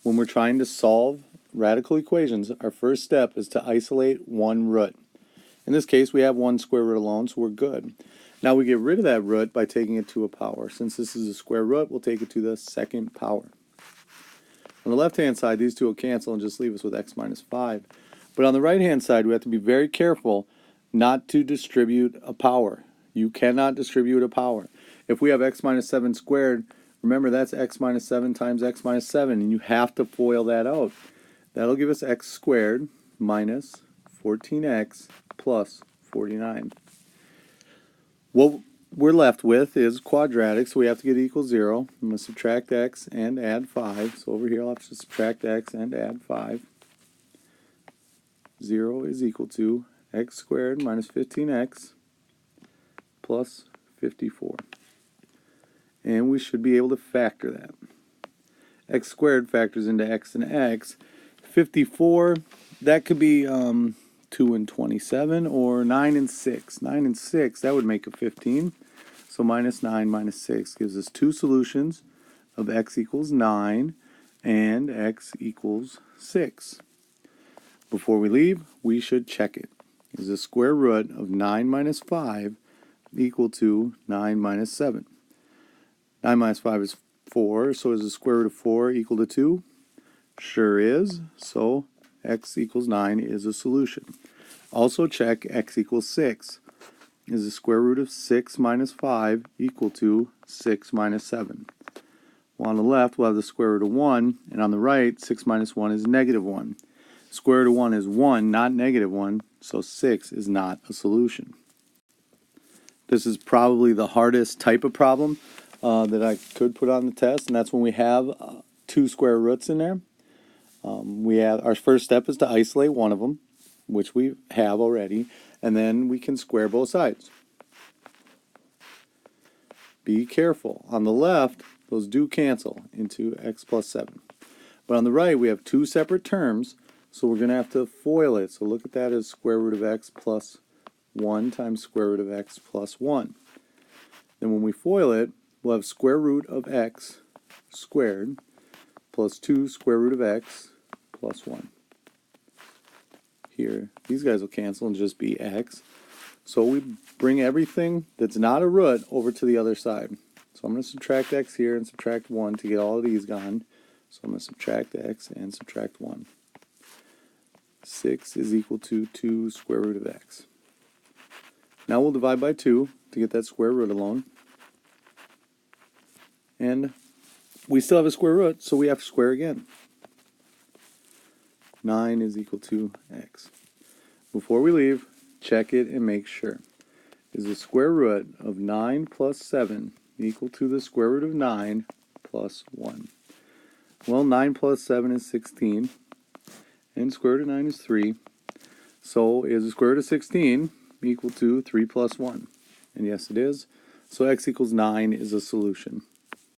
when we're trying to solve radical equations, our first step is to isolate one root. In this case, we have one square root alone, so we're good. Now we get rid of that root by taking it to a power. Since this is a square root, we'll take it to the second power. On the left-hand side, these two will cancel and just leave us with x minus 5. But on the right-hand side, we have to be very careful not to distribute a power. You cannot distribute a power. If we have x minus 7 squared, remember that's x minus 7 times x minus 7, and you have to FOIL that out. That'll give us x squared minus 14x plus 49. What we're left with is quadratic, so we have to get equals 0. I'm going to subtract x and add 5. So over here I'll have to subtract x and add 5. 0 is equal to x squared minus 15x plus 54. And we should be able to factor that. X squared factors into x and x. 54, that could be 2 and 27, or 9 and 6. 9 and 6, that would make a 15. So minus 9 minus 6 gives us two solutions of x equals 9 and x equals 6. Before we leave, we should check it. Is the square root of 9 minus 5 equal to 9 minus 7? 9 minus 5 is 4, so is the square root of 4 equal to 2? Sure is, so x equals 9 is a solution. Also check x equals 6. Is the square root of 6 minus 5 equal to 6 minus 7? Well, on the left, we'll have the square root of 1, and on the right, 6 minus 1 is negative 1. Square root of 1 is 1, not negative 1, so 6 is not a solution. This is probably the hardest type of problem that I could put on the test, and that's when we have two square roots in there. Our first step is to isolate one of them, which we have already, and then we can square both sides. Be careful. On the left, those do cancel into x plus 7. But on the right, we have two separate terms, so we're going to have to FOIL it. So look at that as square root of x plus 1 times square root of x plus 1. Then when we FOIL it, we'll have square root of x squared plus 2 square root of x plus 1. Here, these guys will cancel and just be x. So we bring everything that's not a root over to the other side. So I'm going to subtract x here and subtract 1 to get all of these gone. So I'm going to subtract x and subtract 1. 6 is equal to 2 square root of x. Now we'll divide by 2 to get that square root alone. And we still have a square root, so we have to square again. 9 is equal to x. Before we leave, check it and make sure. Is the square root of 9 plus 7 equal to the square root of 9 plus 1? Well, 9 plus 7 is 16, and square root of 9 is 3. So is the square root of 16 equal to 3 plus 1? And yes, it is. So x equals 9 is a solution.